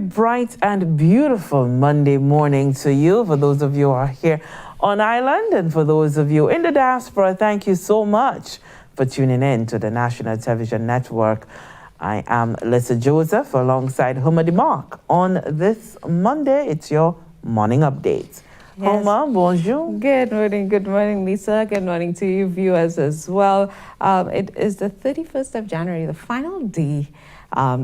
bright and beautiful Monday morning to you. For those of you who are here on island and for those of you in the diaspora, thank you so much for tuning in to the National Television Network. I am Lucia Joseph alongside Homer DeMarc. On this Monday, it's your morning update. Yes. Homer, bonjour. Good morning, Lisa. Good morning to you viewers as well. It is the 31st of January, the final day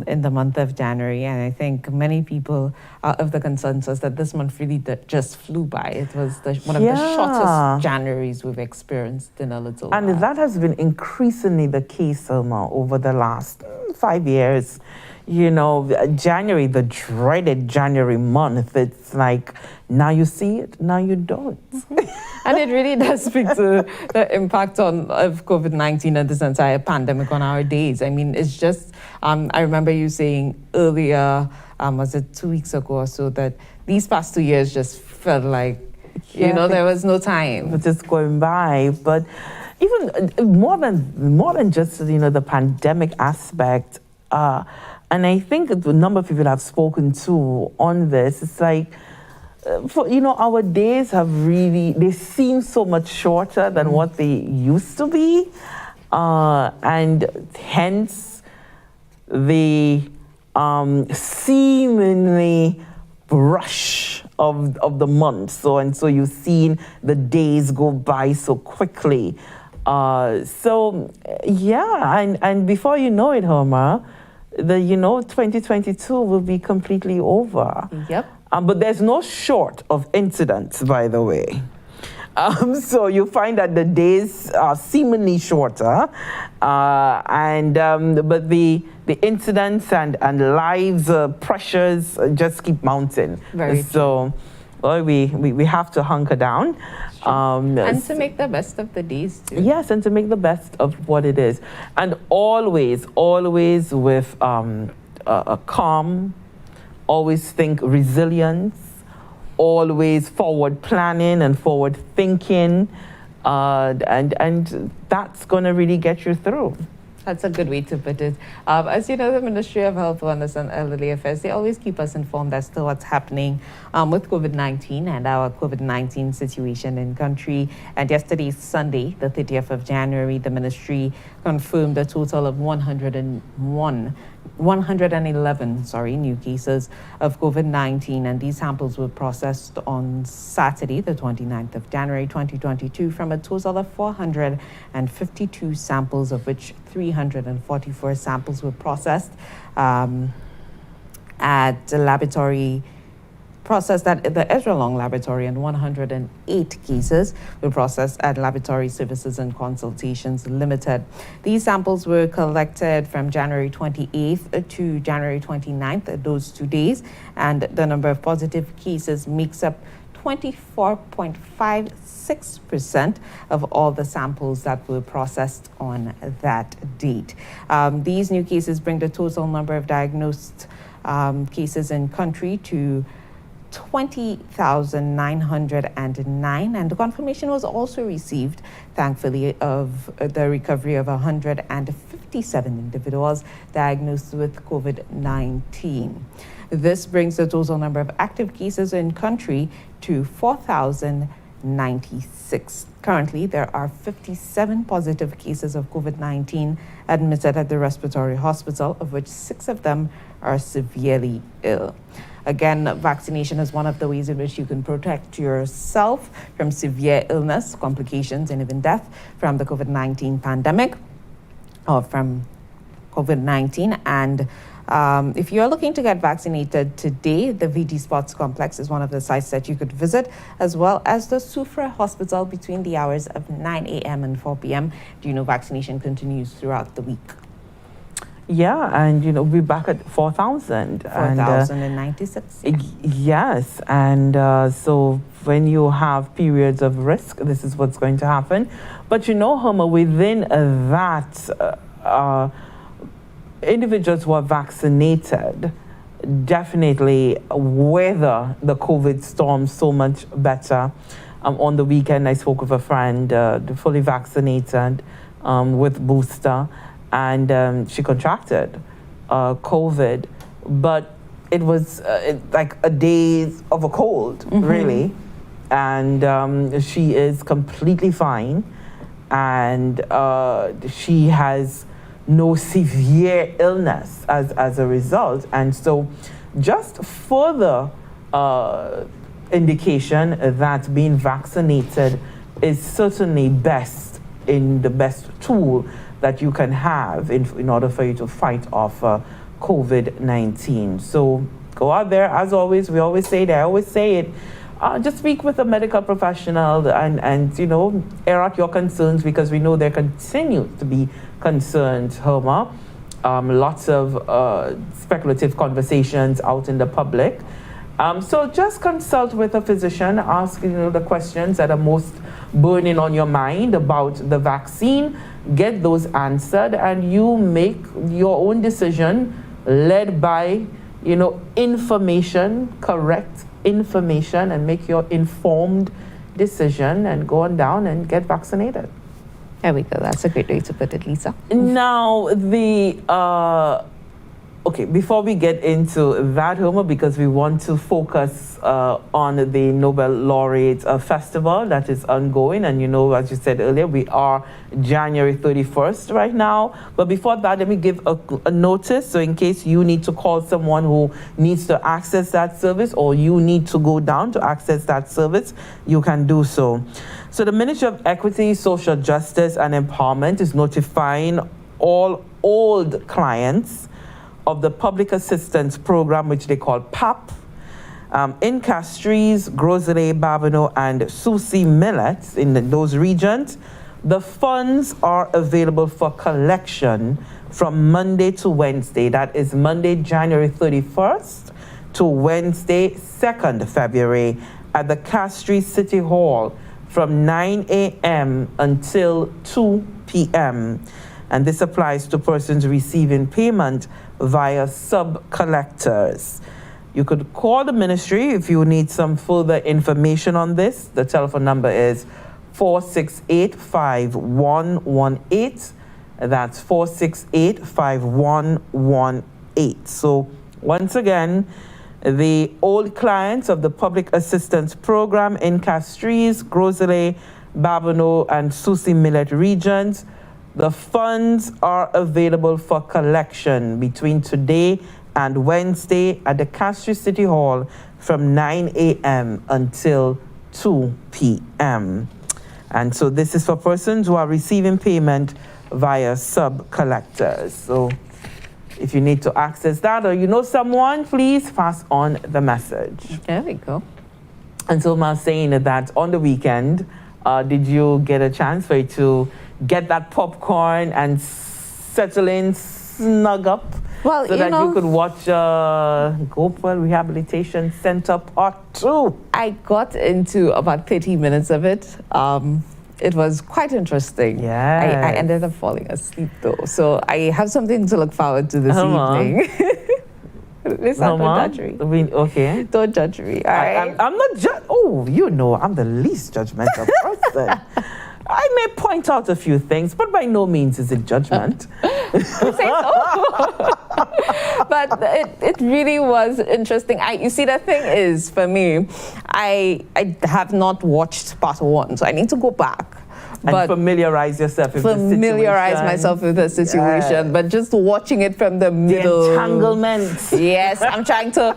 in the month of January, and I think many people are of the consensus that this month really just flew by. It was one of the shortest Januaries we've experienced in a little while. And that has been increasingly the case, Homer, over the last 5 years. You know, January, the dreaded January month, it's like, now you see it, now you don't. And it really does speak to the impact of COVID-19 and this entire pandemic on our days. I mean, it's just, I remember you saying earlier, was it 2 weeks ago or so, that these past 2 years just felt like, you know, there was no time. Just going by. But even more than just, you know, the pandemic aspect, and I think the number of people I've spoken to on this, it's like, you know, our days have really, they seem so much shorter than what they used to be. And hence the seemingly rush of the month. So you've seen the days go by so quickly. And before you know it, Homer, 2022 will be completely over. Yep. But there's no short of incidents, by the way. So you find that the days are seemingly shorter, but the incidents and lives pressures just keep mounting. Very so, well, we have to hunker down. And to make the best of the days too. Yes, and to make the best of what it is. And always with a calm, always think resilience, always forward planning and forward thinking, and that's going to really get you through. That's a good way to put it. As you know, the Ministry of Health, Wellness and Elderly Affairs, they always keep us informed as to what's happening with COVID-19 and our COVID-19 situation in country. And yesterday, Sunday, the 30th of January, the ministry confirmed a total of 111 new cases of COVID-19, and these samples were processed on Saturday, the 29th of January 2022, from a total of 452 samples, of which 344 samples were processed at the laboratory. Processed at the Ezra Long Laboratory, and 108 cases were processed at Laboratory Services and Consultations Limited. These samples were collected from January 28th to January 29th, those 2 days, and the number of positive cases makes up 24.56% of all the samples that were processed on that date. These new cases bring the total number of diagnosed cases in country to 20,909, and the confirmation was also received, thankfully, of the recovery of 157 individuals diagnosed with COVID-19. This brings the total number of active cases in country to 4,096. Currently, there are 57 positive cases of COVID-19 admitted at the respiratory hospital, of which 6 of them are severely ill. Again, vaccination is one of the ways in which you can protect yourself from severe illness, complications, and even death from the COVID-19 pandemic or from COVID-19. And if you're looking to get vaccinated today, the VG Sports Complex is one of the sites that you could visit, as well as the Sufra Hospital between the hours of 9 a.m. and 4 p.m. Do you know vaccination continues throughout the week? Yeah, and we're back at 4,000. 4,096. Yes, and so when you have periods of risk, this is what's going to happen. But Homer, within that, individuals who are vaccinated definitely weather the COVID storm so much better. On the weekend, I spoke with a friend, fully vaccinated with booster, and she contracted COVID. But it was like a day of a cold, really. And she is completely fine. And she has no severe illness as a result. And so just further indication that being vaccinated is certainly the best tool that you can have in order for you to fight off COVID-19. So go out there, as always, we always say that, I always say it, just speak with a medical professional and air out your concerns, because we know there continue to be concerns, Herma. Lots of speculative conversations out in the public. So just consult with a physician, ask the questions that are most burning on your mind about the vaccine, get those answered, and you make your own decision led by information, correct information, and make your informed decision and go on down and get vaccinated. There we go. That's a great way to put it, Lisa. Now, okay, before we get into that, Homer, because we want to focus on the Nobel Laureate Festival that is ongoing. And as you said earlier, we are January 31st right now. But before that, let me give a notice. So in case you need to call someone who needs to access that service, or you need to go down to access that service, you can do so. So the Ministry of Equity, Social Justice and Empowerment is notifying all old clients of the Public Assistance Program, which they call PAP, in Castries, Grosley, Babonneau, and Soucy Millet in those regions. The funds are available for collection from Monday to Wednesday. That is Monday, January 31st to Wednesday, 2nd February at the Castries City Hall from 9 a.m. until 2 p.m. And this applies to persons receiving payment via sub-collectors. You could call the ministry if you need some further information on this. The telephone number is 468-5118. That's 468-5118. So once again, the old clients of the Public Assistance Program in Castries, Grosley, Babonneau, and Soucy Millet regions, the funds are available for collection between today and Wednesday at the Castries City Hall from 9 a.m. until 2 p.m. And so this is for persons who are receiving payment via sub-collectors. So if you need to access that, or someone, please pass on the message. There we go. And so I was saying that on the weekend, did you get a chance for you to get that popcorn and settle in, snug up, so that you could watch Gopal Rehabilitation Center Part 2? I got into about 30 minutes of it. It was quite interesting. Yeah. I ended up falling asleep though, so I have something to look forward to this evening. Listen, don't judge me. Okay. Don't judge me. All right? I'm not I'm the least judgmental person. I may point out a few things, but by no means is it judgment. You say so? But it really was interesting. You see, the thing is, for me, I have not watched part 1, so I need to go back. And familiarize yourself with the situation. Familiarize myself with the situation, yeah. But just watching it from the middle. The entanglement. Yes, I'm trying to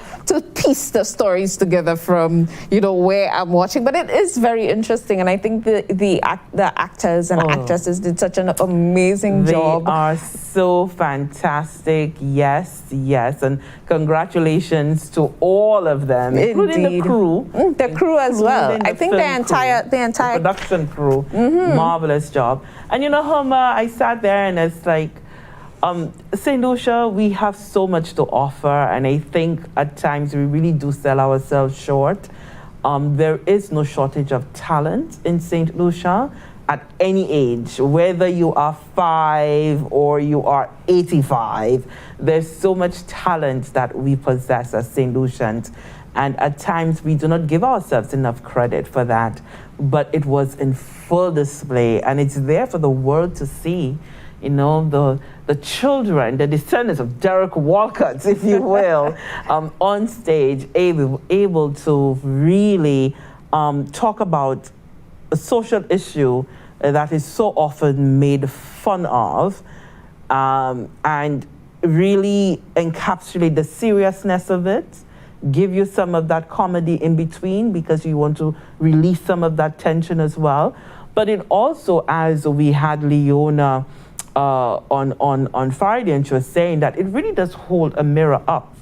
piece the stories together from where I'm watching. But it is very interesting, and I think the actors and actresses did such an amazing job. They are so fantastic. Yes, and congratulations to all of them, including the crew. The crew as well. I think the entire production crew. Mm-hmm. Marvelous job. And Homer, I sat there and it's like, St. Lucia, we have so much to offer, and I think at times we really do sell ourselves short. There is no shortage of talent in St. Lucia at any age, whether you are 5 or you are 85. There's so much talent that we possess as St. Lucians. And at times we do not give ourselves enough credit for that. But it was in full display, and it's there for the world to see. the children, the descendants of Derek Walcott, if you will, on stage, able to really talk about a social issue that is so often made fun of, and really encapsulate the seriousness of it, give you some of that comedy in between because you want to release some of that tension as well. But it also, as we had Leona on Friday, and she was saying that it really does hold a mirror up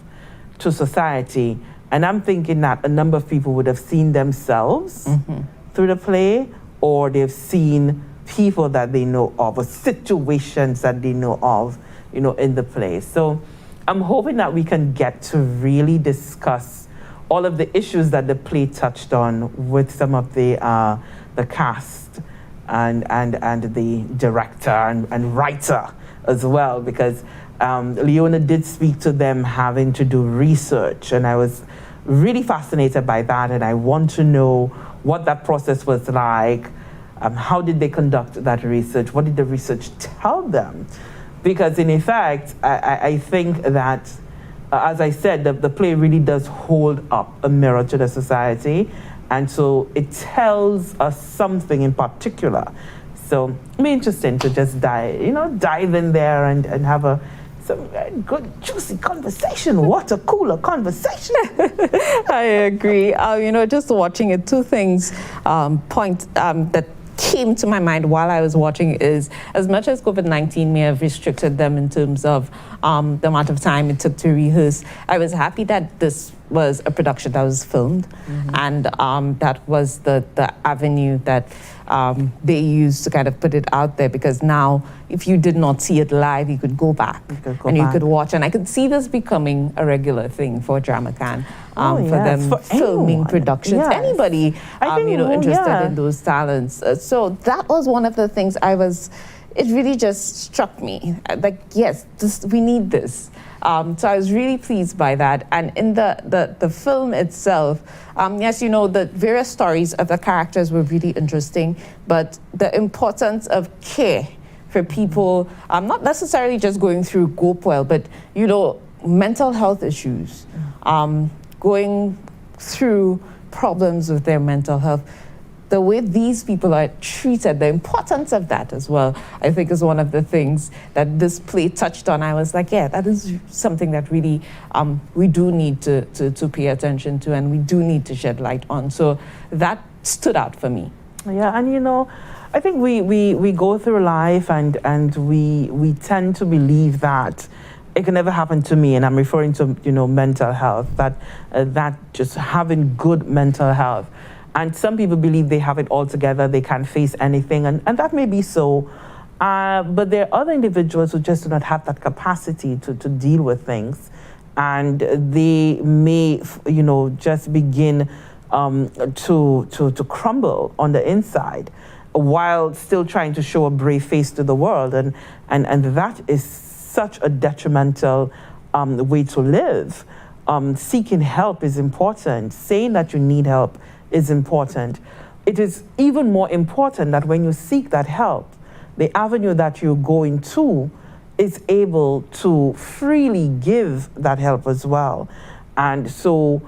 to society. And I'm thinking that a number of people would have seen themselves through the play, or they've seen people that they know of, or situations that they know of, in the play. So I'm hoping that we can get to really discuss all of the issues that the play touched on with some of the cast and the director and writer as well, because Leona did speak to them having to do research, and I was really fascinated by that, and I want to know what that process was like. How did they conduct that research? What did the research tell them? Because in effect, I think that, as I said, the play really does hold up a mirror to the society. And so it tells us something in particular. So it'll be interesting to just dive in there and have some good, juicy conversation. What a cooler conversation. I agree. Just watching it, two things that came to my mind while I was watching is, as much as COVID-19 may have restricted them in terms of the amount of time it took to rehearse, I was happy that this was a production that was filmed, and that was the avenue that they used to kind of put it out there, because now if you did not see it live, you could go back you could watch, and I could see this becoming a regular thing for DramaCan, for them for filming anyone. Productions. Yes. Anybody interested in those talents. So that was one of the things it really just struck me. Like, yes, we need this. So I was really pleased by that. And in the film itself, yes, the various stories of the characters were really interesting, but the importance of care for people, not necessarily just going through GoPwell, but, mental health issues, going through problems with their mental health. The way these people are treated, the importance of that as well, I think is one of the things that this play touched on. I was like, yeah, that is something that really we do need to pay attention to, and we do need to shed light on. So that stood out for me. Yeah, and I think we go through life and we tend to believe that it can never happen to me, and I'm referring to mental health, that just having good mental health. And some people believe they have it all together, they can't face anything, and that may be so. But there are other individuals who just do not have that capacity to deal with things. And they may, just begin to crumble on the inside while still trying to show a brave face to the world. And that is such a detrimental way to live. Seeking help is important. Saying that you need help is important. It is even more important that when you seek that help, the avenue that you're going to is able to freely give that help as well. And so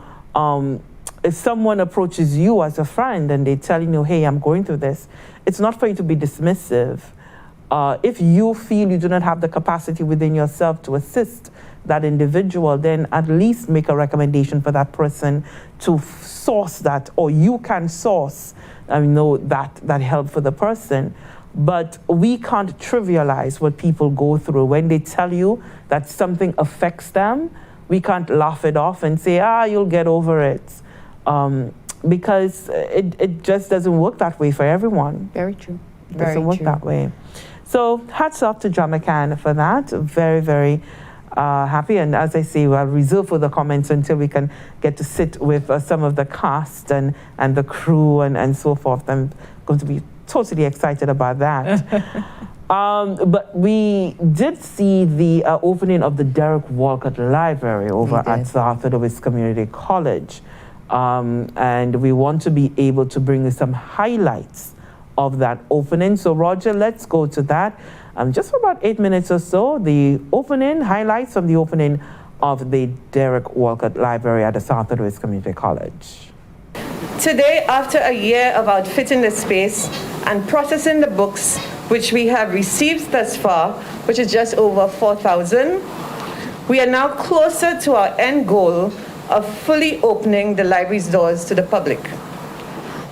if someone approaches you as a friend and they're telling you, hey, I'm going through this, it's not for you to be dismissive. If you feel you do not have the capacity within yourself to assist that individual, then at least make a recommendation for that person to source that, or you can source that help for the person. But we can't trivialize what people go through. When they tell you that something affects them, we can't laugh it off and say, you'll get over it. Because it just doesn't work that way for everyone. Very true. It doesn't work that way. So hats off to DramaCan for that. Very, very happy. And as I say, I'll reserve for the comments until we can get to sit with some of the cast and the crew and so forth. I'm going to be totally excited about that. But we did see the opening of the Derek Walcott Library over at the Arthur Lewis Community College. And we want to be able to bring you some highlights of that opening. So Roger, let's go to that. just for about 8 minutes or so, the opening, highlights from the opening of the Derek Walcott Library at the South Louis Community College. Today, after a year of outfitting the space and processing the books which we have received thus far, which is just over 4,000, we are now closer to our end goal of fully opening the library's doors to the public.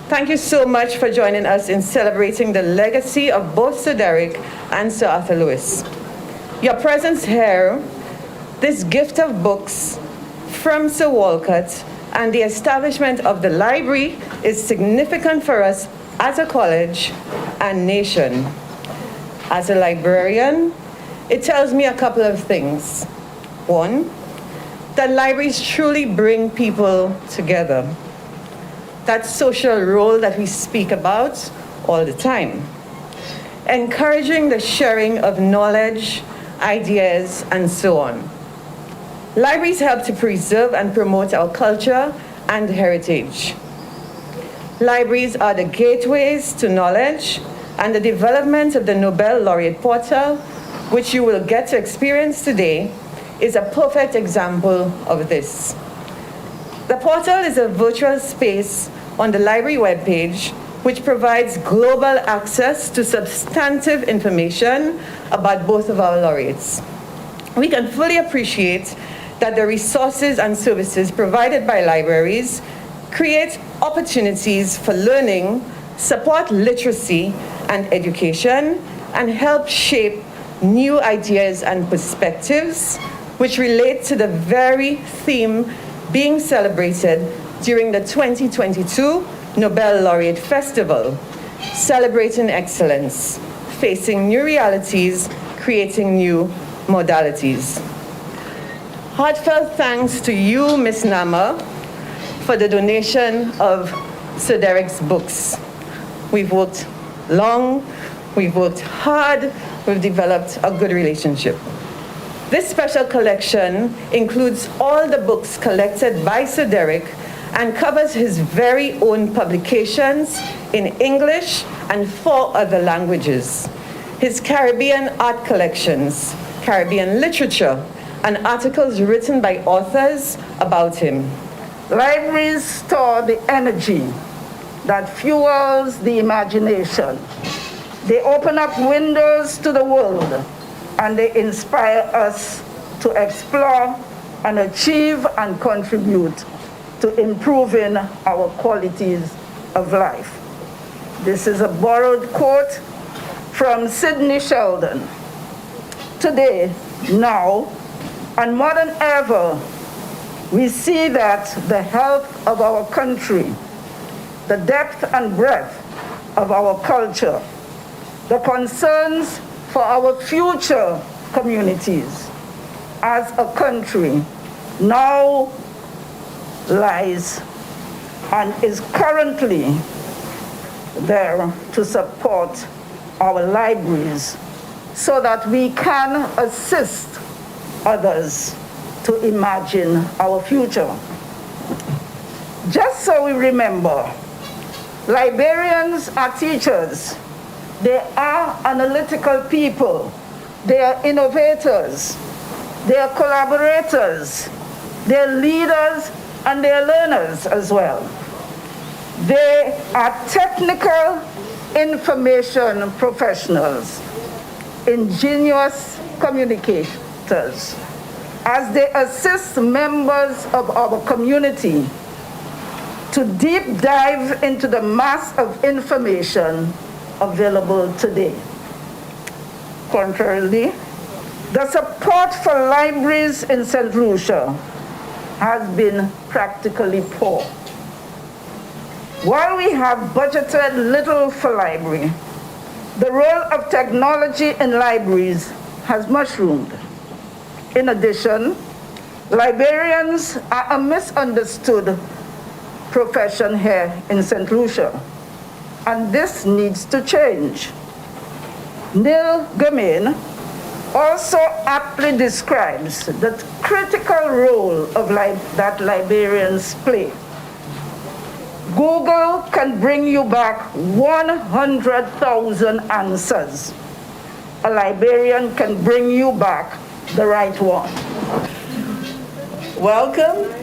Thank you so much for joining us in celebrating the legacy of both Sir Derek and Sir Arthur Lewis. Your presence here, this gift of books from Sir Walcott, and the establishment of the library is significant for us as a college and nation. As a librarian, it tells me a couple of things. One, that libraries truly bring people together. That social role that we speak about all the time. Encouraging the sharing of knowledge, ideas, and so on. Libraries help to preserve and promote our culture and heritage. Libraries are the gateways to knowledge, and the development of the Nobel Laureate Portal, which you will get to experience today, is a perfect example of this. The portal is a virtual space on the library webpage which provides global access to substantive information about both of our laureates. We can fully appreciate that the resources and services provided by libraries create opportunities for learning, support literacy and education, and help shape new ideas and perspectives which relate to the very theme being celebrated during the 2022 Nobel Laureate Festival, celebrating excellence, facing new realities, creating new modalities. Heartfelt thanks to you, Ms. Nama, for the donation of Sir Derek's books. We've worked long, we've worked hard, we've developed a good relationship. This special collection includes all the books collected by Sir Derek and covers his very own publications in English and 4 other languages. His Caribbean art collections, Caribbean literature, and articles written by authors about him. Libraries store the energy that fuels the imagination. They open up windows to the world, and they inspire us to explore and achieve and contribute to improving our qualities of life. This is a borrowed quote from Sidney Sheldon. Today, now, and more than ever, we see that the health of our country, the depth and breadth of our culture, the concerns for our future communities as a country now lies and is currently there to support our libraries so that we can assist others to imagine our future. Just so we remember, librarians are teachers. They are analytical people. They are innovators. They are collaborators. They are leaders, and they are learners as well. They are technical information professionals, ingenious communicators, as they assist members of our community to deep dive into the mass of information available today. Contrarily, the support for libraries in St. Lucia has been practically poor. While we have budgeted little for library, the role of technology in libraries has mushroomed. In addition, librarians are a misunderstood profession here in St. Lucia, and this needs to change. Neil Gaiman also aptly describes the critical role of that librarians play. Google can bring you back 100,000 answers, a librarian can bring you back the right one. Welcome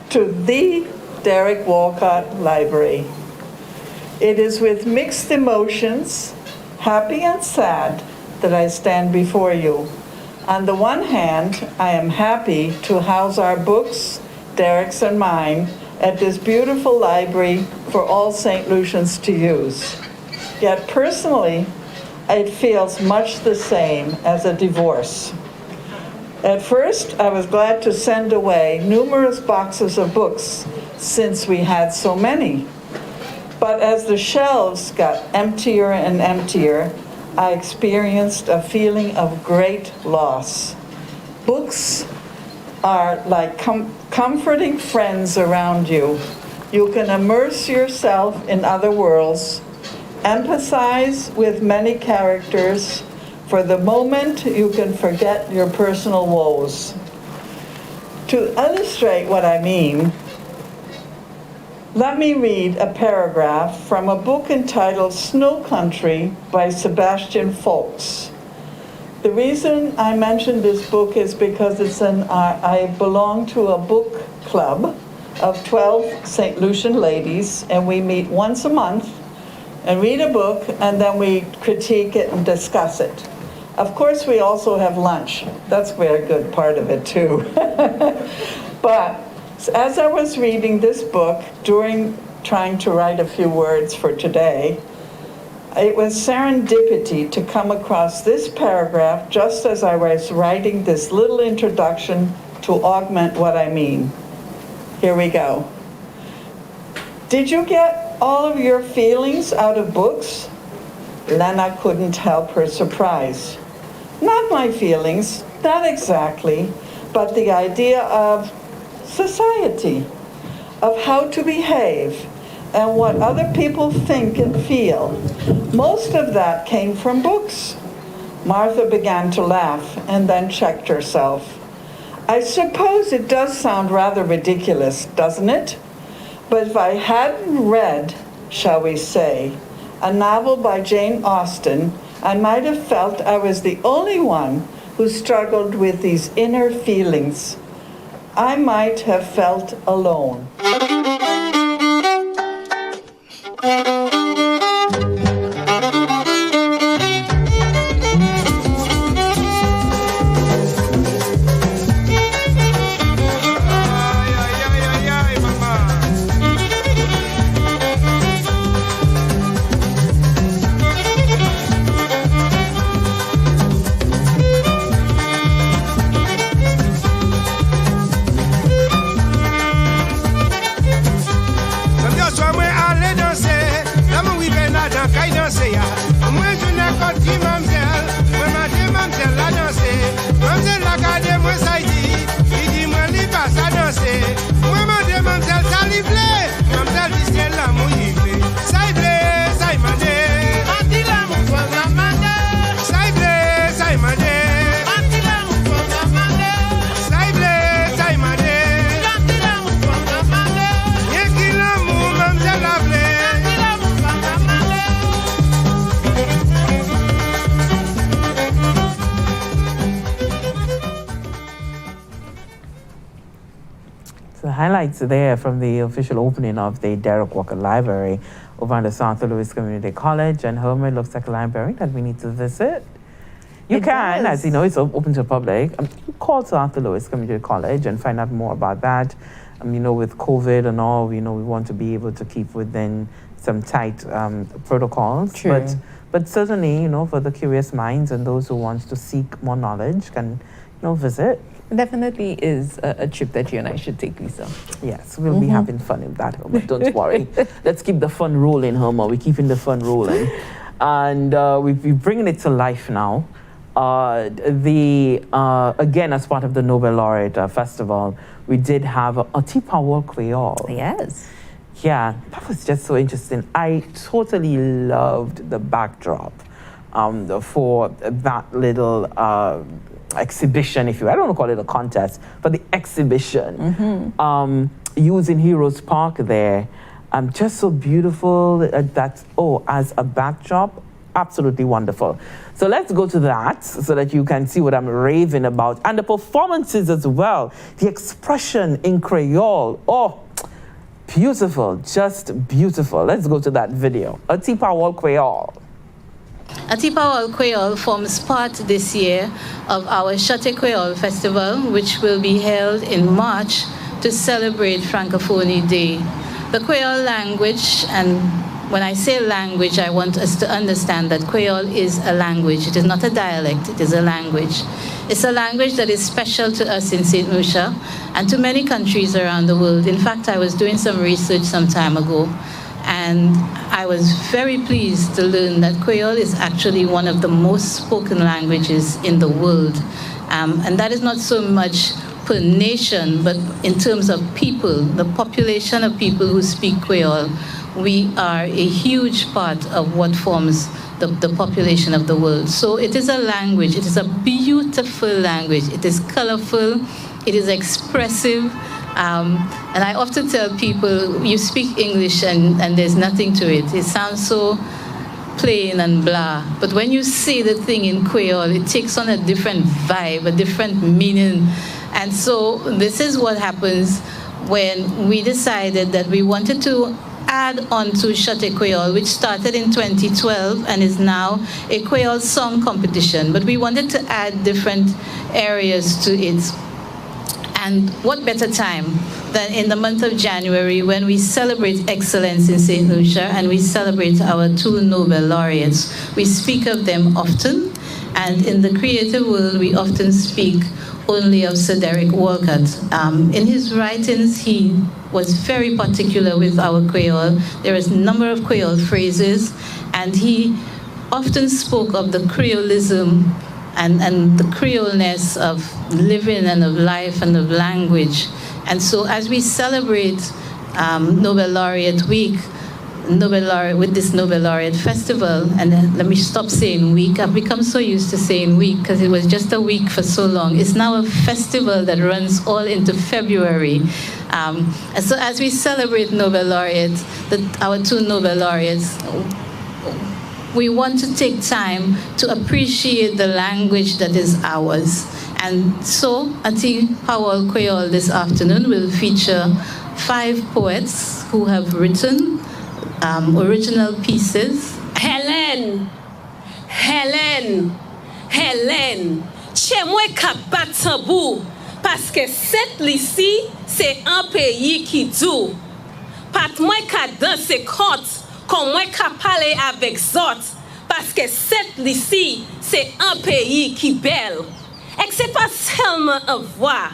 to the Derek Walcott Library. It is with mixed emotions, happy and sad, that I stand before you. On the one hand, I am happy to house our books, Derek's and mine, at this beautiful library for all St. Lucians to use. Yet personally, it feels much the same as a divorce. At first, I was glad to send away numerous boxes of books since we had so many. But as the shelves got emptier and emptier, I experienced a feeling of great loss. Books are like comforting friends around you. You can immerse yourself in other worlds, empathize with many characters. For the moment, you can forget your personal woes. To illustrate what I mean, let me read a paragraph from a book entitled Snow Country by Sebastian Folks. The reason I mention this book is because I belong to a book club of 12 St. Lucian ladies, and we meet once a month and read a book, and then we critique it and discuss it. Of course, we also have lunch. That's a very good part of it, too. But as I was reading this book during trying to write a few words for today, it was serendipity to come across this paragraph just as I was writing this little introduction to augment what I mean. Here we go. Did you get all of your feelings out of books? Lena couldn't help her surprise. Not my feelings, not exactly, but the idea of society, of how to behave, and what other people think and feel. Most of that came from books. Martha began to laugh and then checked herself. I suppose it does sound rather ridiculous, doesn't it? But if I hadn't read, shall we say, a novel by Jane Austen, I might have felt I was the only one who struggled with these inner feelings. I might have felt alone. Highlights there from the official opening of the Derek Walker Library over at the South Louis Community College, and Homer looks like a library that we need to visit. You can, as you know, it's open to the public. Call South Louis Community College and find out more about that. You know, with COVID and all, you know, we want to be able to keep within some tight protocols. True. But certainly, you know, for the curious minds and those who want to seek more knowledge can, you know, visit. Definitely is a trip that you and I should take, Lisa. Yes, we'll be having fun in that, Homer. Don't worry. Let's keep the fun rolling, Homer. We're keeping the fun rolling. And we're bringing it to life now. Again, as part of the Nobel Laureate Festival, we did have a Tipawol Creole. Yes. Yeah, that was just so interesting. I totally loved the backdrop for that little exhibition, if you, I don't want to call it a contest, but the exhibition using Heroes Park there. Just so beautiful that, as a backdrop, absolutely wonderful. So let's go to that so that you can see what I'm raving about. And the performances as well, the expression in Creole. Oh, beautiful, just beautiful. Let's go to that video. Atipa Wall Creole. Atipa Wall Creole forms part this year of our Chate Creole Festival, which will be held in March to celebrate Francophonie Day. The Creole language, and when I say language, I want us to understand that Creole is a language. It is not a dialect, it is a language. It's a language that is special to us in St. Lucia and to many countries around the world. In fact, I was doing some research some time ago, and I was very pleased to learn that Creole is actually one of the most spoken languages in the world. And that is not so much per nation, but in terms of people, the population of people who speak Creole. We are a huge part of what forms the population of the world. So it is a language, it is a beautiful language. It is colorful, it is expressive. And I often tell people, you speak English and there's nothing to it. It sounds so plain and blah. But when you say the thing in Creole, it takes on a different vibe, a different meaning. And so this is what happens when we decided that we wanted to add on to Chate Creole, which started in 2012 and is now a Creole song competition. But we wanted to add different areas to it. And what better time than in the month of January when we celebrate excellence in St. Lucia and we celebrate our 2 Nobel laureates. We speak of them often, and in the creative world we often speak only of Sir Derek Walcott. In his writings, he was very particular with our Creole. There is a number of Creole phrases, and he often spoke of the Creolism and the Creoleness of living and of life and of language. And so as we celebrate Nobel Laureate Week, with this Nobel Laureate Festival, and let me stop saying week. I've become so used to saying week because it was just a week for so long. It's now a festival that runs all into February. And so as we celebrate Nobel Laureates, our 2 Nobel Laureates, we want to take time to appreciate the language that is ours. And so Atipa Wall Creole this afternoon will feature 5 poets who have written original pieces. Helen, chez moi ka bat tambou, parce que cette lycée, c'est un pays qui dou. Pat moi ka danse compte, comme moi ka parler avec zot, parce que cette lycée, c'est un pays qui belle. Et c'est pas seulement un voix,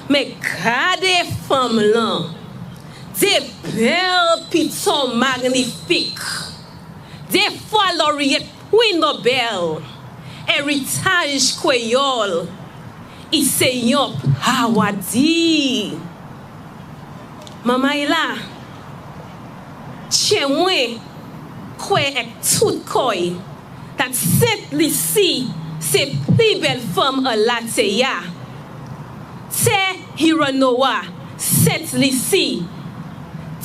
mais gardez femme là. Des belles pitons magnifiques, des fois lauréates prix Nobel, héritage créole, et c'est yon Hawadi. Maman est là, chez moi, quoi est tout quoi, that cette lycée, c'est plus belle femme à la teya. C'est Hiranoa, cette lycée.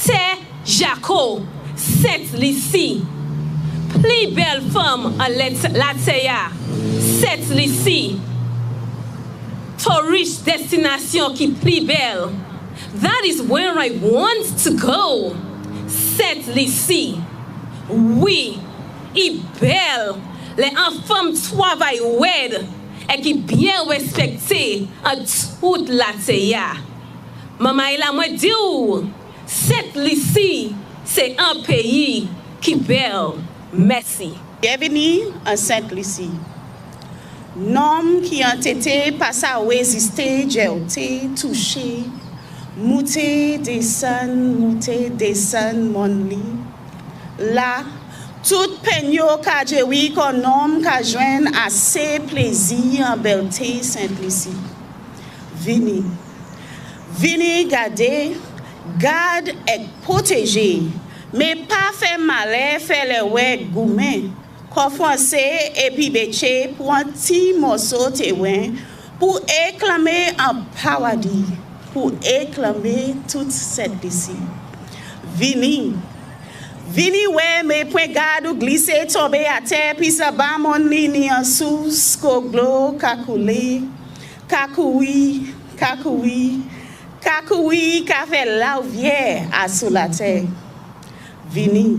C'est Jaco, cette lycée. Plus belle femme à l'Ateya, cette lycée. Tourist destination qui plus belle. That is where I want to go. Cette lycée. Oui, et belle. Les enfants travaillent wed et qui bien respecté à toute l'Ateya. Maman, il a moi dit cette lycée, c'est un pays qui belle. Merci. Bienvenue à Sainte-Lucie. Nom qui ont été passés à résister, j'ai été touché. Monter, descendre, mon lit. Là, toute peine qu'a joué qu'on homme qu'a joint assez plaisir en belleté Sainte-Lucie. Vini garder. Garde et protéger, mais pas faire malheur, faire le ouais gourmet. Confroncer et puis bécher pour un petit morceau de pour éclamer un paradis, pour éclamer toute cette ici. Vini Vini we me point garde ou glisse tomber à terre puis ça ba mon ligne en sous koglo kakuli kakoui kakoui kakoui ka fait lauvière à sous la terre. Vini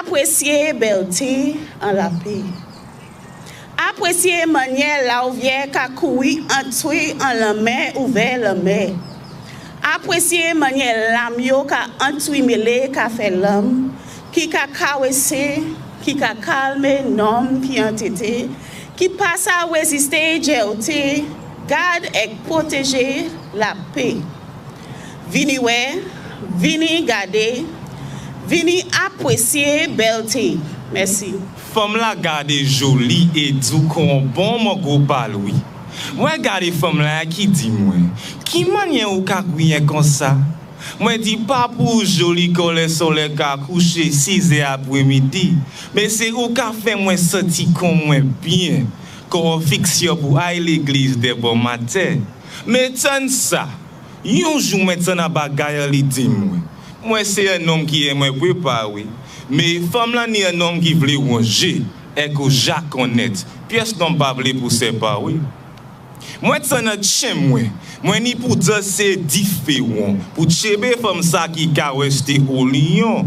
apprécier belleté en la paix. Apprécier manière lauvière kakoui entrer en la main ouvert la main. Apprécier manière l'amio ka entwimele ka fait l'homme qui ka kawese qui ka calmer nom qui entité qui passe à résister jéoté garde et protéger la paix. Vini ouais, vini garder, vini apprécier belleté. Merci. Femme la garde jolie et doux qu'on bon mon gros paloui. Moi regardez femme là qui dit moi qui manière ou ka couiller comme ça. Moi dis pas pour joli collet soleil ka coucher 6h après-midi, mais c'est ou ka fait moi sentir comme moi bien qu'on fixe pour aller l'église de bon matin. Mais tant ça, un jour maintenant bagaille li dit moi c'est un homme qui aime préparer, mais femme là ni un homme qui veut ranger et que Jacques honnête. Pièce non pas pour séparer. Moi t'en a chien moi ni pour dire c'est différent pour chebe femme ça qui ka rester au lion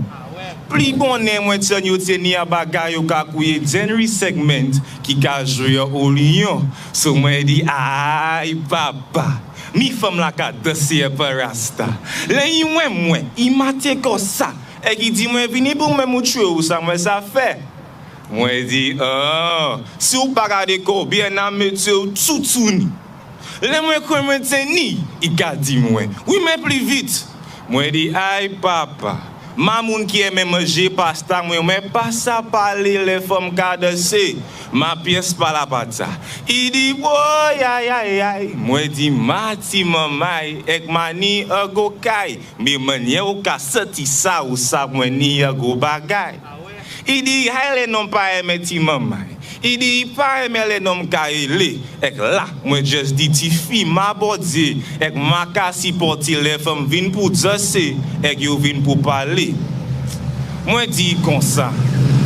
plus bon moi t'en yo teni a bagay yo ka couiller Henry segment qui ka jouer au lion so moi dit aïe papa mi femme la ka danser par rasta là moi il mate comme ça et qui dit moi vini pour me montrer où ça moi ça fait. Moi dit si vous pas garder ko bien na mettre tout ni. Le moi comme teni, il a dit moi. Oui mais plus vite. Moi dit aïe papa, mamoun qui aime manger pasta moi mais pas ça parler les femmes ka danser. Ma pièce pas la pata. Il dit boy aïe aïe. Moi dit mati mamai ek mani go kai. Mais manière ou ka sorti ça ou ça moi ni go bagay. Il dit, elle non pas aimé ti maman. Il dit, pas aimé les noms kaile. Et là, moi juste dit, ti fille ma body. Et ma ka si porti les femmes viennent pour danser. Et yo viennent pour parler. Moi dit comme ça.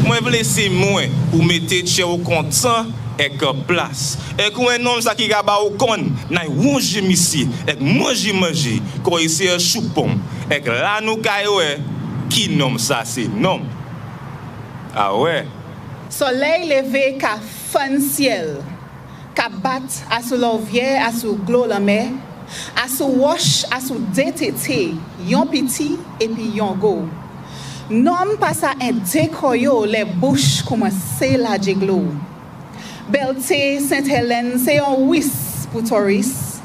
Moi laisser moi pour mettre chez au content et que place. Et quand un homme ça qui gaba au con, na manger ici. Et manger. Quand il c'est un choupon. Et là nous kaye qui nomme ça c'est nom. Ah ouais. Soleil levé ka fan ciel, ka bat à sous l'ovière, à sous glo la mer, à sous wash, à sous détété, yon petit et puis yon go. Nom passe à un décoyo les bouches commencé la jéglo. Belté Sainte-Hélène c'est un whis pour touristes,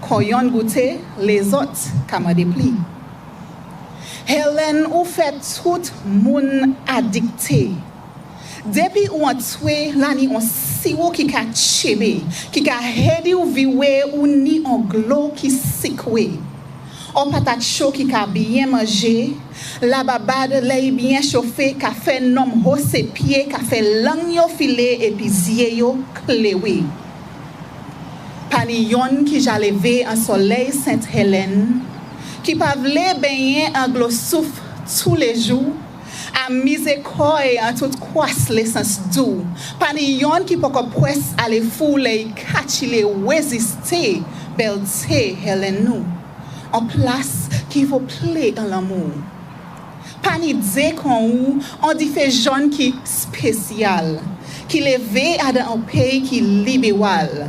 quand yon goûté les autres comme dépli. Hélène ou fait tout moun addicté. Depuis ou on tué l'année on siwo qui ka chebe, qui ka hedi ou viwe ou ni en glo qui sikwe. On patate chaud qui ka bien manger, la babade lay bien chauffé, ka fait nom ho ses pieds, ka fait lang yo filé et puis zie yo klewe. Panillon qui j'alevé un soleil Sainte-Hélène, qui pa vle baigner en glo souffle tous les jours, a mise quoi en toute croisse l'essence doux. Panillon qui poko presse à les fouler, catchile résister, belté Hélène nous. En place qui vaut plaît dans l'amour. Panidé qu'on ou, on dit fait jaune qui spécial, qui levé à un pays qui libéral.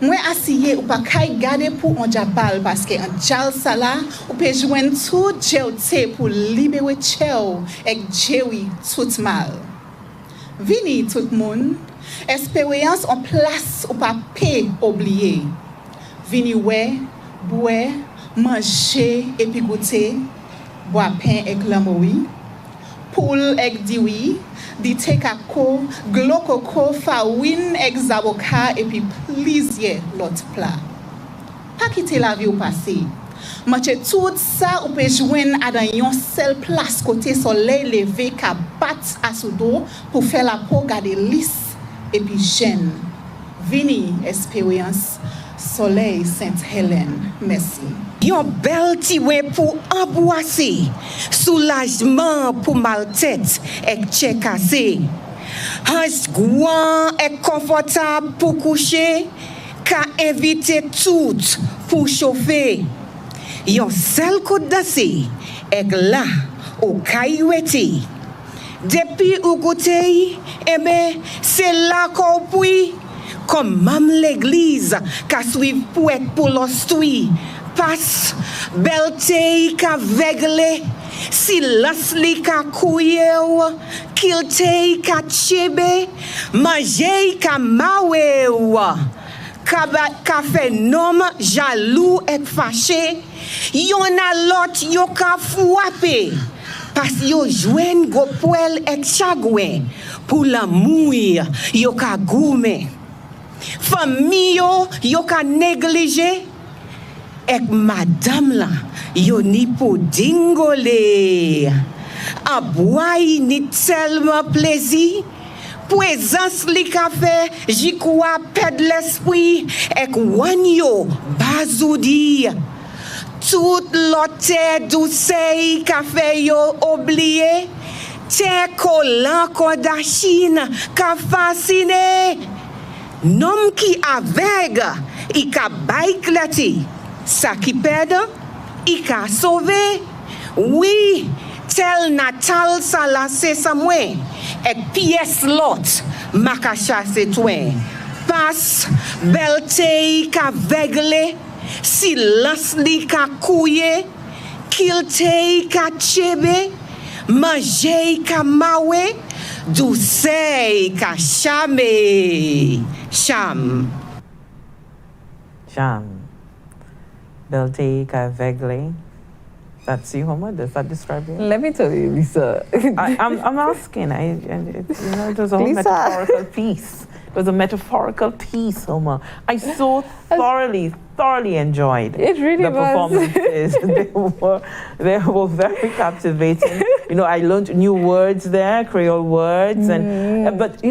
Moi assis ou pas kay garder pour un jabal parce que un jal sala ou peut joindre tout jeté pour libérer cheo et jewi tout mal. Vini tout monde, expérience en place ou pas paix oublié. Vini ouais, boire, manger et puis goûter, boire pain et glamouri, poule et diwi, di tekako, glokoko, fawin, exaboka, et puis plaisir l'autre plat. Pas quitter la vie au passé. Matche tout ça ou peut joindre à dans yon seule place côté soleil levé ka bat à sous dos pour faire la peau garder lisse et puis jeune. Vini expérience Soleil Sainte-Hélène. Merci. Yon bel ti wè pou anboase, soulajman pou maltèt ek tche kase. Hans gwan ek konfortab pou kouche, ka evite tout pou chofe. Yon sel kout dase, ek la ou kayouete. Depi ou koutei, ebe, se la koupui, kom mam l'eglize, ka suiv pou ek pou lostui. Pas, beltei ka vegle, si lasli ka kuyew, kiltei ka chebe, majei ka mawew. Ka fe nom jalou ek fache, yon alot yo ka fwape. Pas yo jwen gopwel ek chagwe, pou la mouy yo ka goume. Famiyo yo ka neglije, ek madame la, yo ni po dingole. Abway ni telma plezi, pwezans li kafe, jikwa ped l'esprit, ek wanyo bazoudi. Tout lote doucey kafe yo oubliye, te kolan kodashin ka fascine. Nom ki aveg, i ka bayklati. Sa ki pede, i ka sove. Oui, tel natal sa la se sa mwen, ek piyes lot, maka chase twen. Pas, beltei ka vegle, si lasli ka kouye, kiltei ka chebe, majei ka mawe, doucei ka chame. Cham. Cham. Beltei ka vegle. That's you, Homer? Does that describe you? Let me tell you, Lisa. I'm asking. It was a whole metaphorical piece. It was a metaphorical piece, Homer. I so thoroughly enjoyed it really the performances. They were very captivating. I learned new words there, Creole words, and but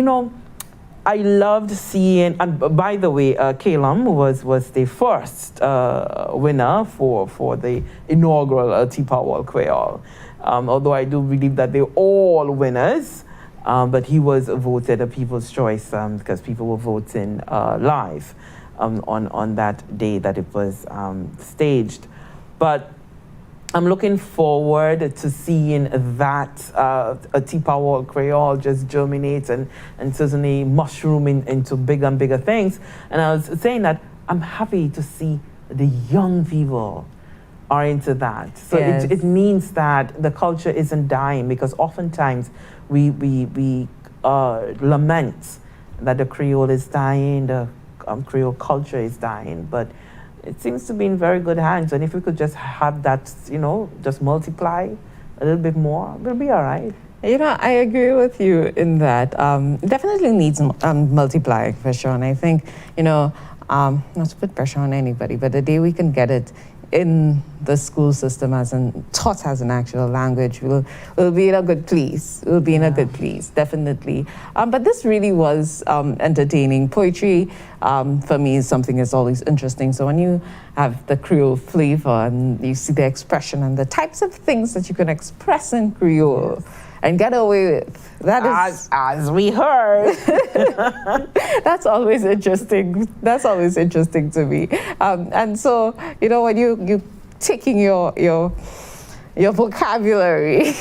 I loved seeing, and by the way, Calum was the first winner for the inaugural T-Powell Creole. Although I do believe that they're all winners, but he was voted a People's Choice because people were voting live on that day that it was staged. But I'm looking forward to seeing that a T-Powell Creole just germinate and certainly mushroom into bigger and bigger things. And I was saying that I'm happy to see the young people are into that. So yes. it means that the culture isn't dying, because oftentimes we lament that the Creole is dying, the Creole culture is dying, but it seems to be in very good hands. And if we could just have that, just multiply a little bit more, we'll be all right. I agree with you in that. Definitely needs multiply for sure. And I think, not to put pressure on anybody, but the day we can get it in the school system taught as an actual language, we'll be in a good place. We'll be in a good place, definitely. But this really was entertaining. Poetry, for me, is something that's always interesting. So when you have the Creole flavor and you see the expression and the types of things that you can express in Creole, yes, and get away with, that is, as we heard. That's always interesting. That's always interesting to me. And so, when you taking your vocabulary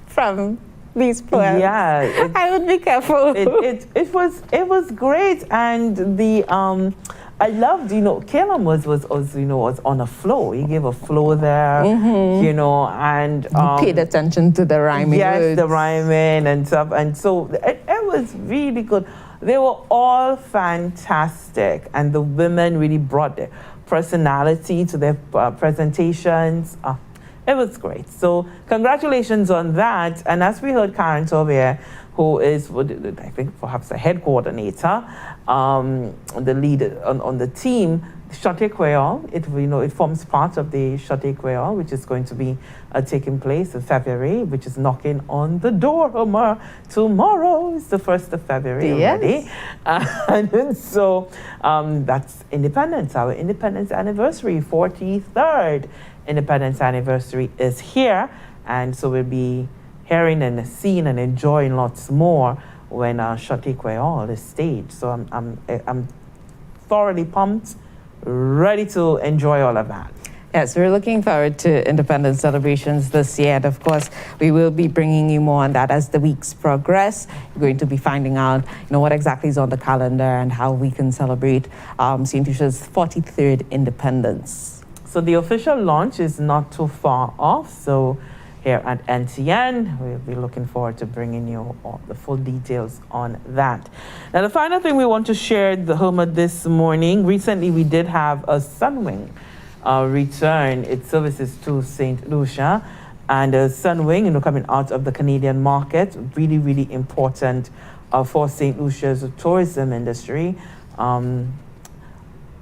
from these poems, yeah, I would be careful. It was great, and the I loved, Calum was on a flow. He gave a flow there, and he paid attention to the rhyming. Yes, words. the rhyming and stuff, and so it was really good. They were all fantastic, and the women really brought their personality to their presentations. It was great. So congratulations on that. And as we heard Karen Tobier, who is, I think, perhaps the head coordinator, the lead on the team, Chate Creole, it forms part of the Chate Creole, which is going to be taking place in February, which is knocking on the door. Tomorrow is the 1st of February already. And so that's Independence, our Independence anniversary, 43rd Independence anniversary is here. And so we'll be hearing and seeing and enjoying lots more when Chate Creole is staged. So I'm thoroughly pumped, ready to enjoy all of that. Yes, we're looking forward to Independence celebrations this year. And of course, we will be bringing you more on that as the weeks progress. You're going to be finding out, what exactly is on the calendar and how we can celebrate St. Lucia's 43rd Independence. So the official launch is not too far off. So here at NTN, we'll be looking forward to bringing you all the full details on that. Now, the final thing we want to share this morning, recently we did have a Sunwing return its services to St. Lucia, and Sunwing, coming out of the Canadian market, really, really important for St. Lucia's tourism industry.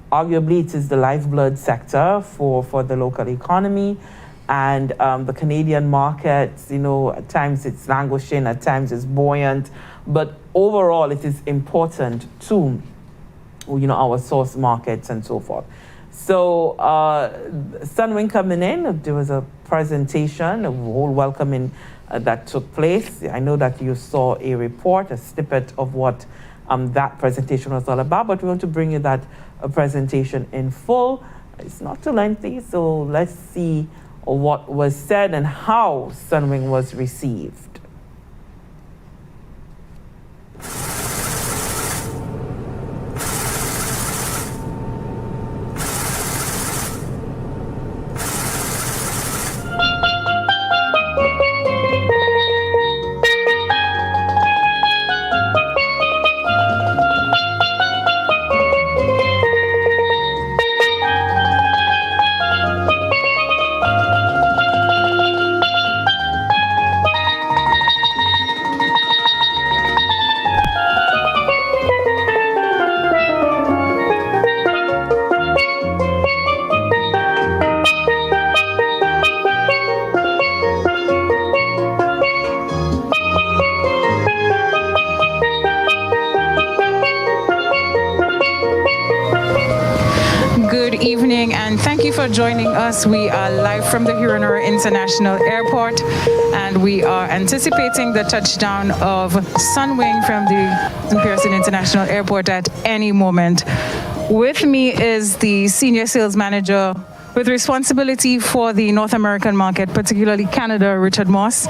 Arguably, it is the lifeblood sector for the local economy. And the Canadian market, at times it's languishing, at times it's buoyant, but overall it is important to, our source markets and so forth. So Sunwing coming in, there was a presentation, a whole welcoming that took place. I know that you saw a report, a snippet of what that presentation was all about, but we want to bring you that presentation in full. It's not too lengthy, so let's see what was said and how Sunwing was received. Joining us. We are live from the Huronora International Airport, and we are anticipating the touchdown of Sunwing from the Pearson International Airport at any moment. With me is the Senior Sales Manager with responsibility for the North American market, particularly Canada, Richard Moss.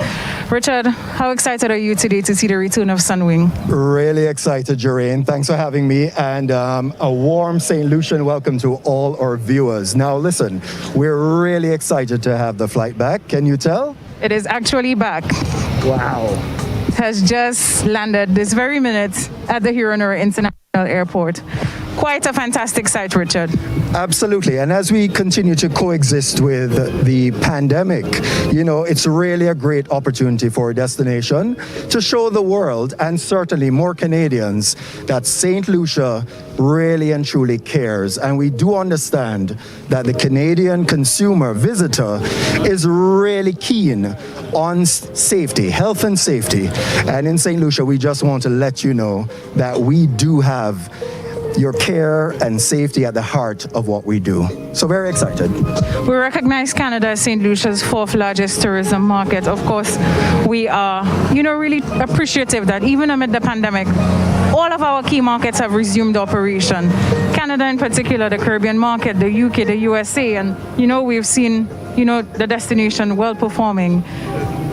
Richard, how excited are you today to see the return of Sunwing? Really excited, Jeraine. Thanks for having me, and a warm St. Lucian welcome to all our viewers. Now listen, we're really excited to have the flight back. Can you tell? It is actually back. Wow. It has just landed this very minute at the Huronora International Airport. Quite a fantastic sight, Richard. Absolutely. And as we continue to coexist with the pandemic, it's really a great opportunity for a destination to show the world, and certainly more Canadians, that St. Lucia really and truly cares. And we do understand that the Canadian consumer visitor is really keen on safety, health and safety. And in St. Lucia, we just want to let you know that we do have your care and safety at the heart of what we do. So very excited. We recognize Canada as St. Lucia's fourth largest tourism market. Of course, we are, really appreciative that even amid the pandemic, all of our key markets have resumed operation. Canada in particular, the Caribbean market, the UK, the USA, and, we've seen, the destination well performing.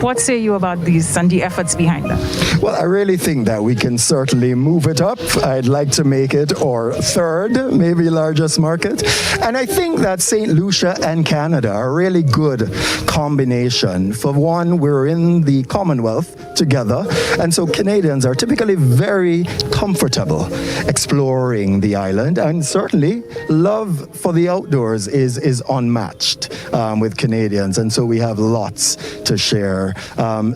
What say you about these and the efforts behind them? Well, I really think that we can certainly move it up. I'd like to make it our third, maybe largest market. And I think that St. Lucia and Canada are a really good combination. For one, we're in the Commonwealth together, and so Canadians are typically very comfortable exploring the island, and certainly love for the outdoors is unmatched with Canadians, and so we have lots to share.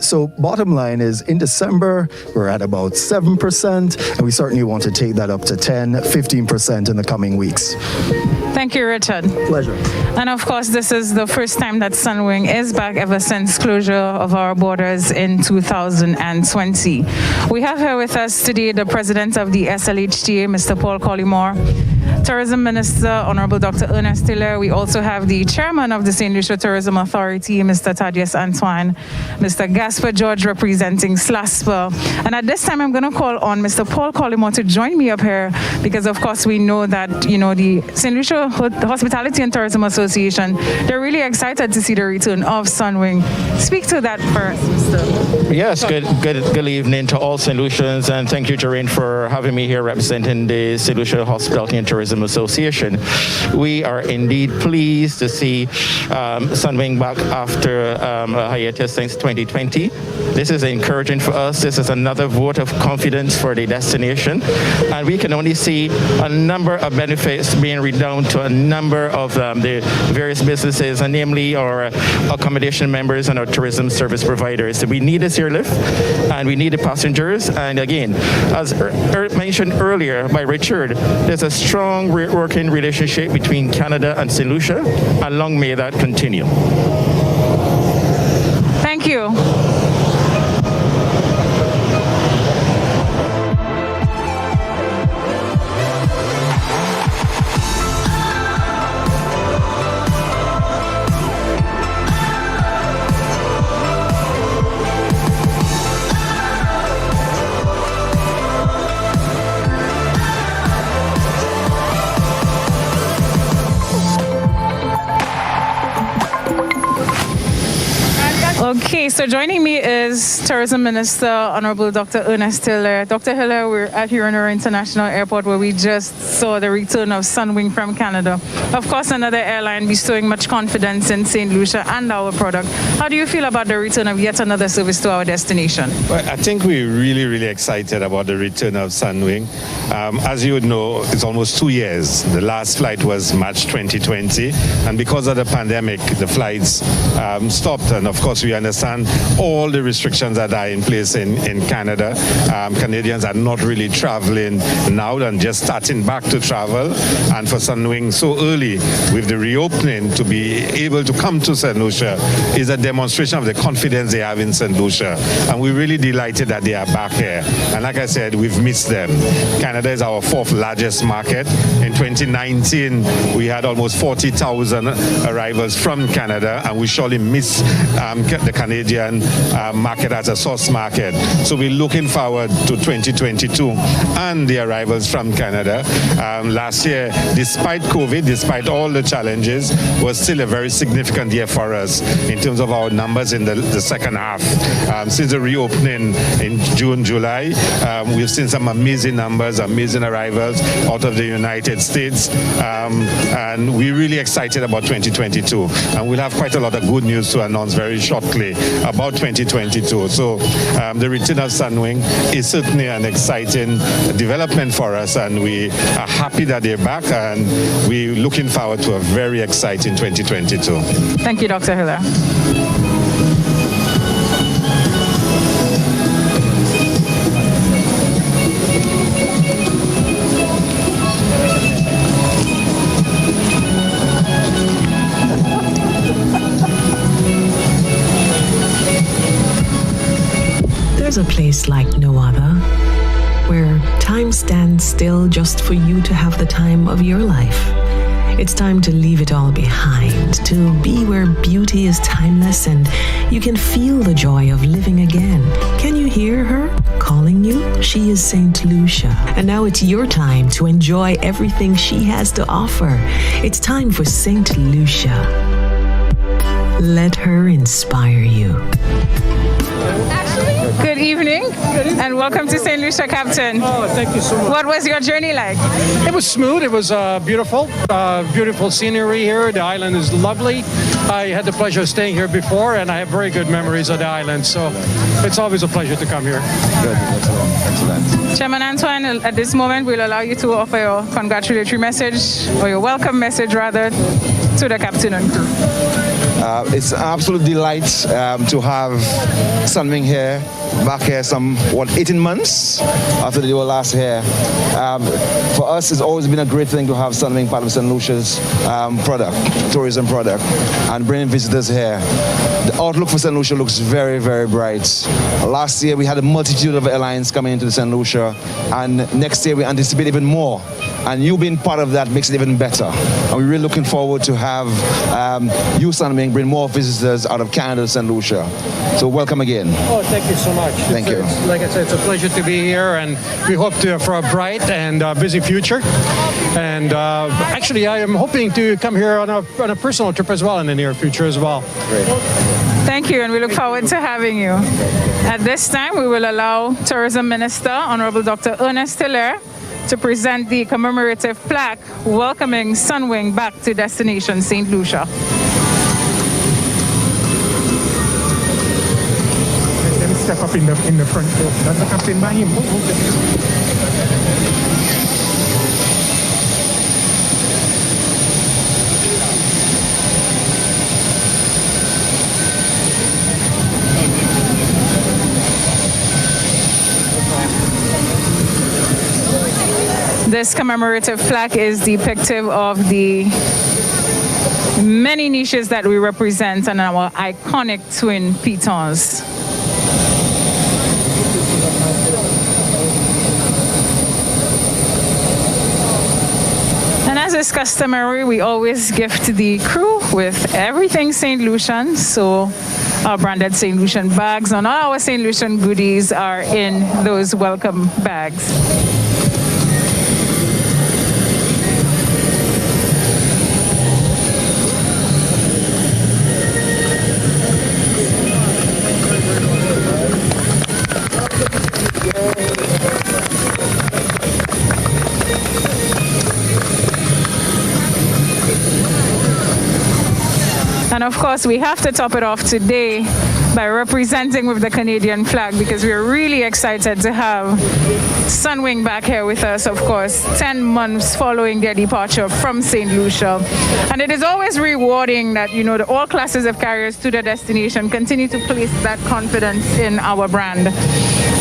So bottom line is, in December, we're at about 7%, and we certainly want to take that up to 10, 15% in the coming weeks. Thank you, Richard. Pleasure. And of course, this is the first time that Sunwing is back ever since closure of our borders in 2020. We have here with us today the president of the SLHTA, Mr. Paul Collymore, Tourism Minister, Honorable Dr. Ernest Tiller. We also have the chairman of the St. Lucia Tourism Authority, Mr. Thaddeus Antoine, Mr. Gaspar George representing SLASPA. And at this time, I'm going to call on Mr. Paul Collymore to join me up here because, of course, we know that, the St. Lucia Hospitality and Tourism Association, they're really excited to see the return of Sunwing. Speak to that first, Mr. Yes, good evening to all St. Lucians, and thank you, Jareen, for having me here representing the St. Lucia Hospitality and Tourism Association. We are indeed pleased to see Sunwing back after a hiatus since 2020. This is encouraging for us. This is another vote of confidence for the destination, and we can only see a number of benefits being redound to a number of the various businesses, and namely our accommodation members and our tourism service providers. So we need this airlift, and we need the passengers. And again, as mentioned earlier by Richard, there's a strong working relationship between Canada and St. Lucia, and long may that continue. Thank you. Okay, so joining me is Tourism Minister, Honorable Dr. Ernest Tiller. Dr. Tiller, we're at Hirona International Airport where we just saw the return of Sunwing from Canada. Of course, another airline bestowing much confidence in St. Lucia and our product. How do you feel about the return of yet another service to our destination? Well, I think we're really excited about the return of Sunwing. As you would know, it's almost 2 years. The last flight was March 2020, and because of the pandemic, the flights stopped. And of course, we understand all the restrictions that are in place in Canada. Canadians are not really traveling now and just starting back to travel. And for Sunwing so early with the reopening to be able to come to St. Lucia is a demonstration of the confidence they have in St. Lucia. And we're really delighted that they are back here. And like I said, we've missed them. Canada is our 4th largest market. In 2019, we had almost 40,000 arrivals from Canada, and we surely miss the Canadian market as a source market. So we're looking forward to 2022 and the arrivals from Canada. Last year, despite COVID, despite all the challenges, was still a very significant year for us in terms of our numbers in the second half. Since the reopening in June, July, we've seen some amazing numbers, amazing arrivals out of the United States. And we're really excited about 2022. And we'll have quite a lot of good news to announce very shortly about 2022. So the return of Sunwing is certainly an exciting development for us, and we are happy that they're back, and we're looking forward to a very exciting 2022. Thank you, Dr. Hiller. There's a place like no other, where time stands still just for you to have the time of your life. It's time to leave it all behind, to be where beauty is timeless and you can feel the joy of living again. Can you hear her calling you? She is St. Lucia, and now it's your time to enjoy everything she has to offer. It's time for St. Lucia. Let her inspire you. Good evening, and welcome to St. Lucia, Captain. Oh, thank you so much. What was your journey like? It was smooth. It was beautiful. Beautiful scenery here. The island is lovely. I had the pleasure of staying here before, and I have very good memories of the island. So it's always a pleasure to come here. Good. Excellent. Chairman Antoine, at this moment, we'll allow you to offer your congratulatory message, or your welcome message, rather, to the captain and crew. It's an absolute delight to have Sunwing here, back here 18 months after they were last here. For us, it's always been a great thing to have Sunwing part of St. Lucia's tourism product, and bringing visitors here. The outlook for St. Lucia looks very, very bright. Last year, we had a multitude of airlines coming into St. Lucia, and next year we anticipate even more. And you being part of that makes it even better. And we're really looking forward to have you, Sunwing, bring more visitors out of Canada to St. Lucia. So welcome again. Oh, thank you so much. Thank you. Like I said, it's a pleasure to be here, and we hope for a bright and busy future. And actually, I am hoping to come here on a personal trip as well in the near future as well. Great. Thank you, and we look forward to having you. At this time, we will allow Tourism Minister, Honorable Dr. Ernest Hilaire, to present the commemorative plaque welcoming Sunwing back to destination St. Lucia. Let me step up in the front. That's a captain by him. This commemorative plaque is depictive of the many niches that we represent and our iconic twin pitons. And as is customary, we always gift the crew with everything St. Lucian. So our branded St. Lucian bags and all our St. Lucian goodies are in those welcome bags. And of course, we have to top it off today by representing with the Canadian flag, because we're really excited to have Sunwing back here with us, of course, 10 months following their departure from St. Lucia. And it is always rewarding that, all classes of carriers to the destination continue to place that confidence in our brand.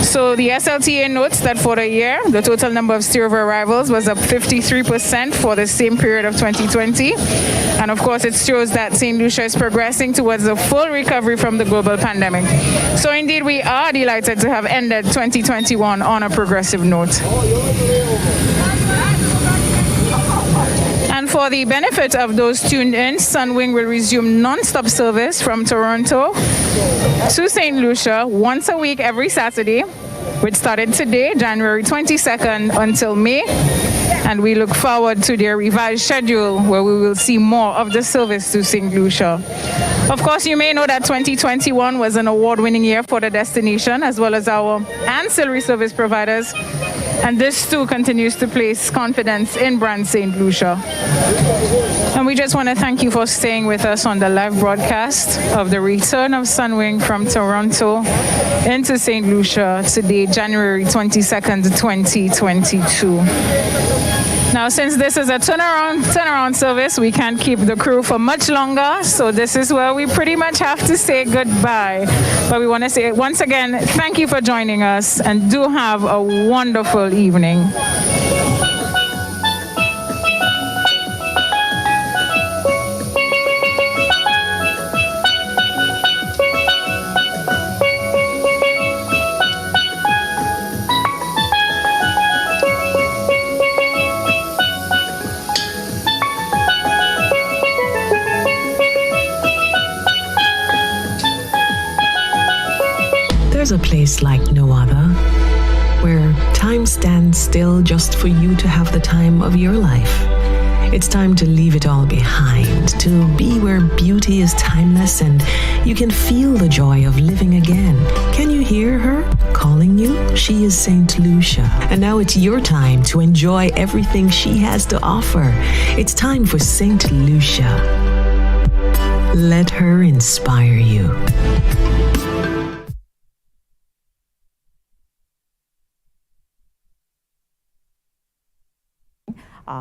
So the SLTA notes that for the year, the total number of stopover arrivals was up 53% for the same period of 2020. And of course, it shows that St. Lucia is progressing towards a full recovery from the global pandemic. So indeed, we are delighted to have ended 2021 on a progressive note. And for the benefit of those tuned in, Sunwing will resume non-stop service from Toronto to St. Lucia once a week every Saturday, which started today, January 22nd, until May. And we look forward to their revised schedule where we will see more of the service to St. Lucia. Of course, you may know that 2021 was an award-winning year for the destination as well as our ancillary service providers. And this too continues to place confidence in brand St. Lucia. And we just want to thank you for staying with us on the live broadcast of the return of Sunwing from Toronto into St. Lucia today, January 22nd, 2022. Now, since this is a turnaround service, we can't keep the crew for much longer. So this is where we pretty much have to say goodbye. But we want to say once again, thank you for joining us, and do have a wonderful evening. There's a place like no other, where time stands still just for you to have the time of your life. It's time to leave it all behind, to be where beauty is timeless and you can feel the joy of living again. Can you hear her calling you? She is St. Lucia, and now it's your time to enjoy everything she has to offer. It's time for St. Lucia. Let her inspire you.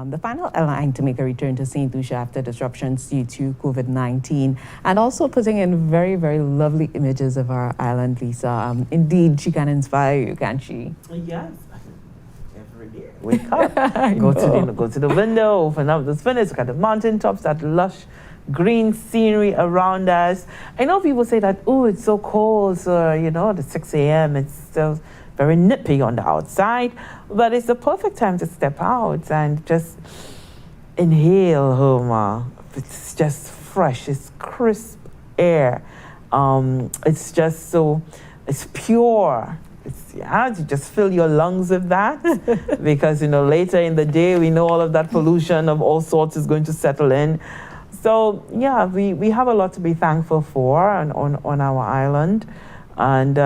the final airline to make a return to St. Lucia after disruptions due to COVID-19, and also putting in very, very lovely images of our island, Lisa. Indeed, she can inspire you, can't she? Yes. Every day. Wake up, go to the window, open up the spinners, look at the mountaintops, that lush green scenery around us. I know people say that, oh, it's so cold, so, at 6 a.m., it's still very nippy on the outside, but it's the perfect time to step out and just inhale, Homer. It's just fresh, it's crisp air. It's just so, it's pure. You just fill your lungs with that because, later in the day, we know all of that pollution of all sorts is going to settle in. So, yeah, we have a lot to be thankful for on our island. And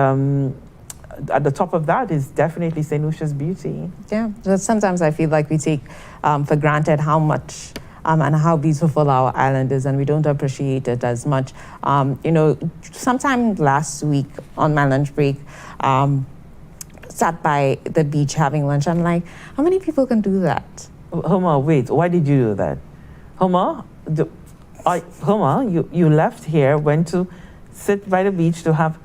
at the top of that is definitely St. Lucia's beauty. Yeah, sometimes I feel like we take for granted how much and how beautiful our island is, and we don't appreciate it as much. Sometime last week on my lunch break, sat by the beach having lunch. I'm like, how many people can do that? Homer, wait, why did you do that? Homer, you left here, went to sit by the beach to have,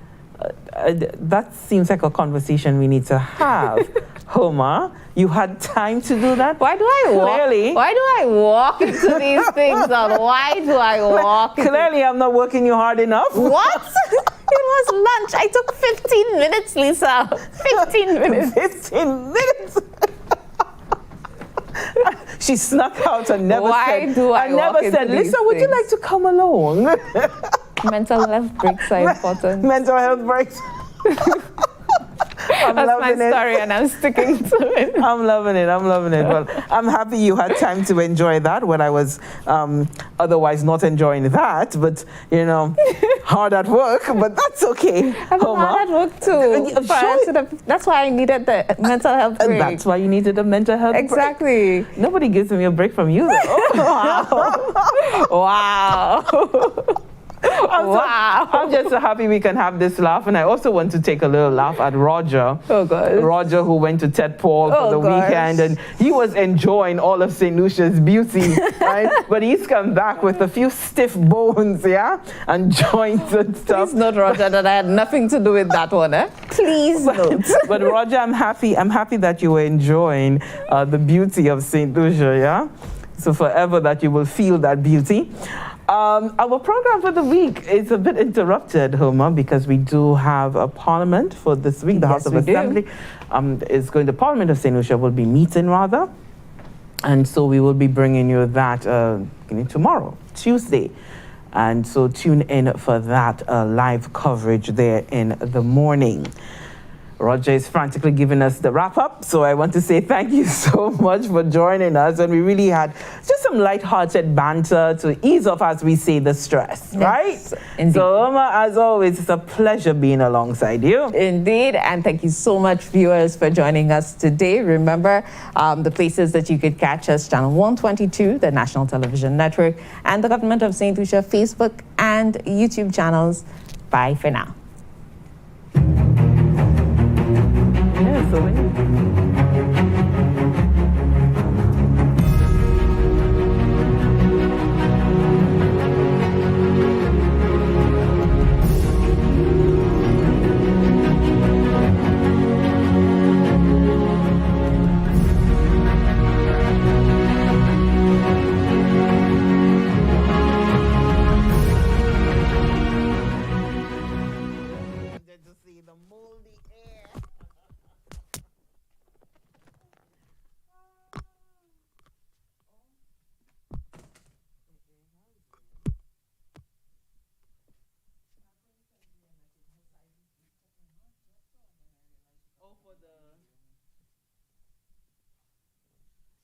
that seems like a conversation we need to have. Homer, you had time to do that? Why do I walk? Clearly. Why do I walk into these things? And why do I walk? Clearly, I'm not working you hard enough. What? It was lunch. I took 15 minutes, Lisa. 15 minutes. 15 minutes. She snuck out and never said, Lisa, would you like to come along? Mental health breaks are important. Mental health breaks. That's my story, and I'm sticking to it. I'm loving it. Well, I'm happy you had time to enjoy that when I was otherwise not enjoying that. But, hard at work, but that's okay. I'm hard at work too. That's why I needed the mental health break. That's why you needed a mental health break. Exactly. Nobody gives me a break from you, though. Wow. I'm just so happy we can have this laugh, and I also want to take a little laugh at Roger. Oh, God. Roger, who went to Ted Paul for the weekend, and he was enjoying all of St. Lucia's beauty, right? But he's come back with a few stiff bones, yeah, and joints and stuff. Please note, Roger, that I had nothing to do with that one, eh? Please note. But Roger, I'm happy that you were enjoying the beauty of St. Lucia, yeah. So forever that you will feel that beauty. Our program for the week is a bit interrupted, Homer, because we do have a parliament for this week. The House of Assembly the Parliament of St. Lucia will be meeting, rather. And so we will be bringing you that tomorrow, Tuesday. And so tune in for that live coverage there in the morning. Roger is frantically giving us the wrap-up, so I want to say thank you so much for joining us. And we really had just some light-hearted banter to ease off, as we say, the stress, right? Indeed. So, Oma, as always, it's a pleasure being alongside you. Indeed, and thank you so much, viewers, for joining us today. Remember, the places that you could catch us: Channel 122, the National Television Network, and the Government of St. Lucia Facebook and YouTube channels. Bye for now. Yeah, so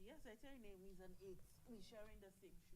Yes, I tell you, we're sharing the same.